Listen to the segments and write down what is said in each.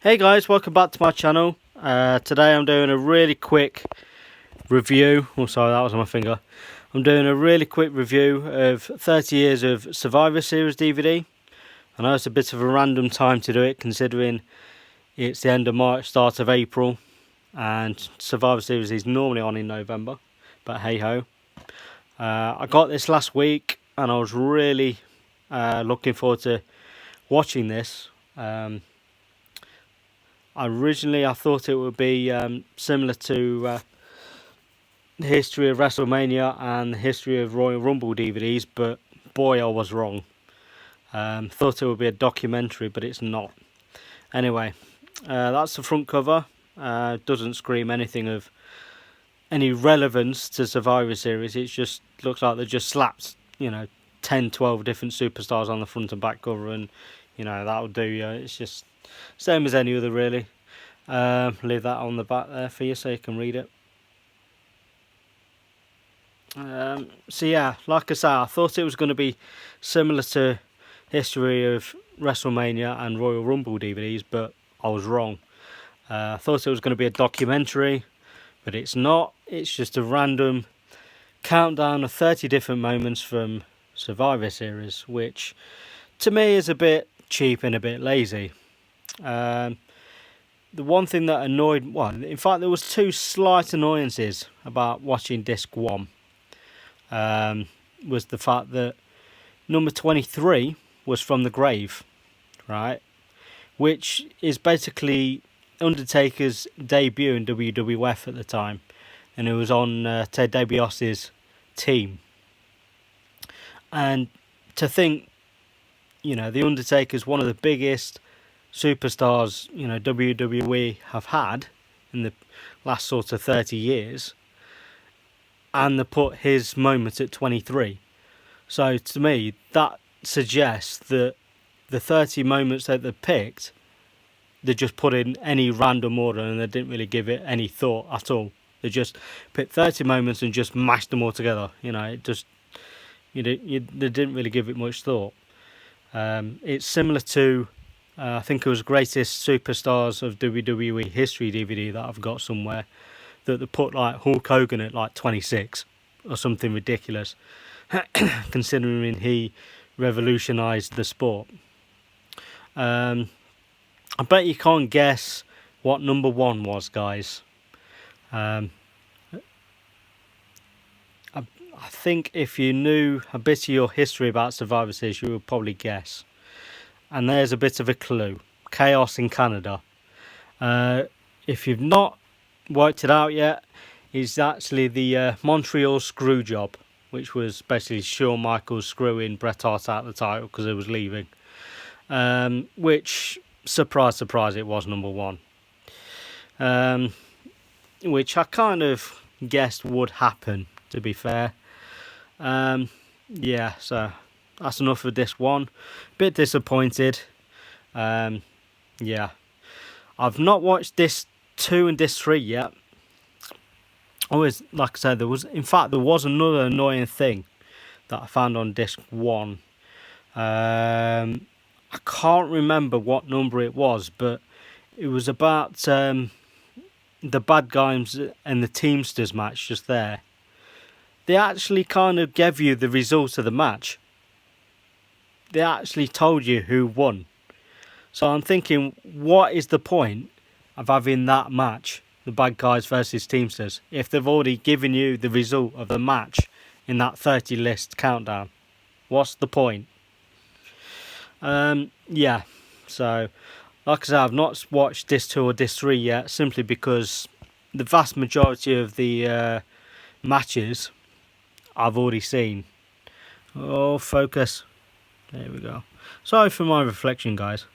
Hey guys, welcome back to my channel. Today I'm doing a really quick review. Oh, sorry, that was on my finger. I'm doing a really quick review of 30 years of Survivor Series DVD. I know it's a bit of a random time to do it, considering it's the end of March, start of April, and Survivor Series is normally on in November. But hey ho. I got this last week, and I was really looking forward to watching this. Originally, I thought it would be similar to the history of WrestleMania and the history of Royal Rumble DVDs, but boy, I was wrong. Thought it would be a documentary, but it's not. Anyway, that's the front cover. Doesn't scream anything of any relevance to Survivor Series. It just looks like they just slapped, 10, 12 different superstars on the front and back cover, and that'll do you. It's just same as any other, really. Leave that on the back there for you so you can read it. So yeah, like I say, I thought it was going to be similar to history of WrestleMania and Royal Rumble DVDs, but I was wrong. I thought it was going to be a documentary, but it's not. It's just a random countdown of 30 different moments from Survivor Series, which to me is a bit cheap and a bit lazy. The one thing that annoyed, well, in fact, there was two slight annoyances about watching disc 1. Was the fact that number 23 was from the grave, right? Which is basically Undertaker's debut in WWF at the time, and it was on Ted DiBiase's team. And to think, the Undertaker's one of the biggest superstars WWE have had in the last sort of 30 years, and they put his moment at 23. So to me, that suggests that the 30 moments that they picked, they just put in any random order and they didn't really give it any thought at all. They just picked 30 moments and just mashed them all together. It just they didn't really give it much thought. It's similar to I think it was Greatest Superstars of WWE History DVD that I've got somewhere, that they put like Hulk Hogan at like 26 or something ridiculous, considering he revolutionised the sport. I bet you can't guess what number 1 was, guys. I think if you knew a bit of your history about Survivor Series, you would probably guess. And there's a bit of a clue. Chaos in Canada. If you've not worked it out yet, is actually the Montreal screw job, which was basically Shawn Michaels screwing Bret Hart out of the title because he was leaving. Which, surprise, surprise, it was number 1. Which I kind of guessed would happen, to be fair. Yeah, so that's enough for disc 1. Bit disappointed. Yeah, I've not watched disc 2 and disc 3 yet. Always, like I said, there was another annoying thing that I found on disc 1. I can't remember what number it was, but it was about the bad guys and the Teamsters match just there. They actually kind of gave you the result of the match. They actually told you who won. So I'm thinking, what is the point of having that match, the bad guys versus Teamsters, if they've already given you the result of the match in that 30 list countdown? What's the point? Yeah, so like I said, I've not watched disc 2 or disc 3 yet, simply because the vast majority of the matches I've already seen. Oh, focus. There we go. Sorry for my reflection, guys.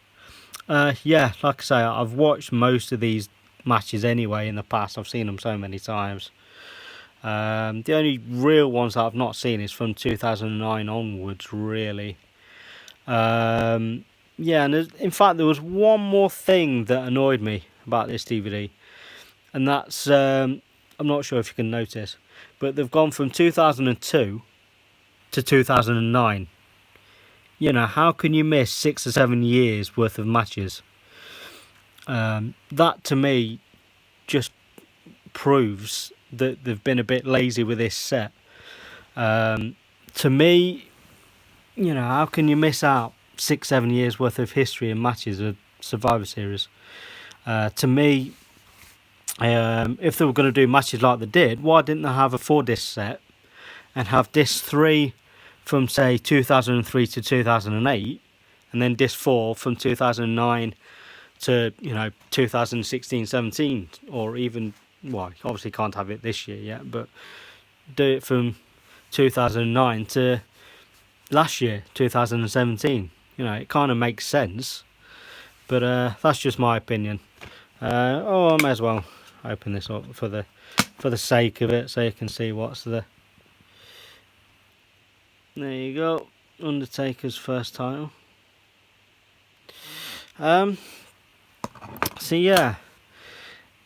Yeah, like I say, I've watched most of these matches anyway in the past. I've seen them so many times. The only real ones that I've not seen is from 2009 onwards, really. Yeah, and in fact, there was one more thing that annoyed me about this DVD, and that's, I'm not sure if you can notice, but they've gone from 2002 to 2009. How can you miss 6 or 7 years worth of matches? That to me just proves that they've been a bit lazy with this set. To me, how can you miss out 6-7 years worth of history and matches of Survivor Series? To me, if they were going to do matches like they did, why didn't they have a 4-disc set and have disc 3 from say 2003 to 2008, and then disc 4 from 2009 to 2016-17, or even, well, you obviously can't have it this year yet, but do it from 2009 to last year, 2017. It kind of makes sense, but that's just my opinion. I may as well open this up for the sake of it, so you can see what's the. There you go, Undertaker's first title. So yeah,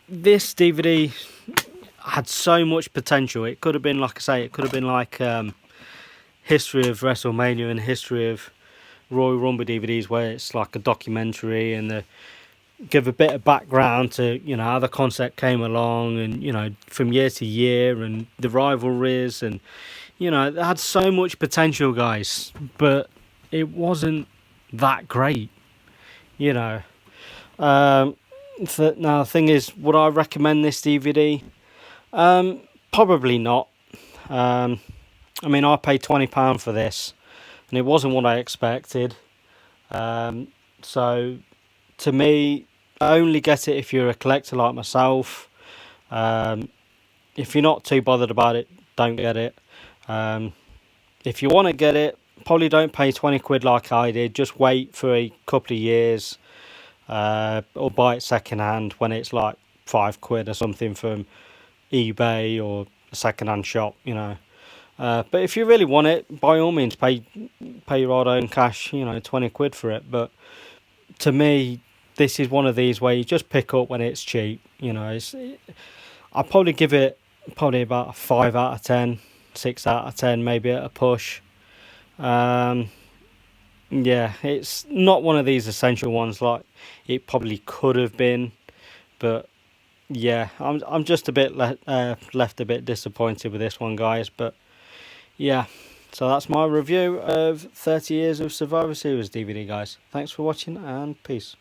this DVD had so much potential. It could have been, like I say, it could have been like history of WrestleMania and history of Royal Rumble DVDs, where it's like a documentary and they give a bit of background to how the concept came along, and from year to year, and the rivalries, and it had so much potential, guys, but it wasn't that great. Now the thing is, would I recommend this DVD? Probably not. I paid £20 for this, and it wasn't what I expected. So, to me, only get it if you're a collector like myself. If you're not too bothered about it, don't get it. If you want to get it, probably don't pay 20 quid like I did. Just wait for a couple of years, or buy it second hand when it's like 5 quid or something from eBay or a second hand shop. But if you really want it, by all means, pay your hard earned cash, 20 quid for it. But to me, this is one of these where you just pick up when it's cheap. I'll probably give it about a 5 out of 10, 6 out of 10, maybe at a push. Yeah, it's not one of these essential ones like it probably could have been, but yeah, I'm just a bit left a bit disappointed with this one, guys. But yeah, so that's my review of 30 years of Survivor Series DVD, guys. Thanks for watching, and peace.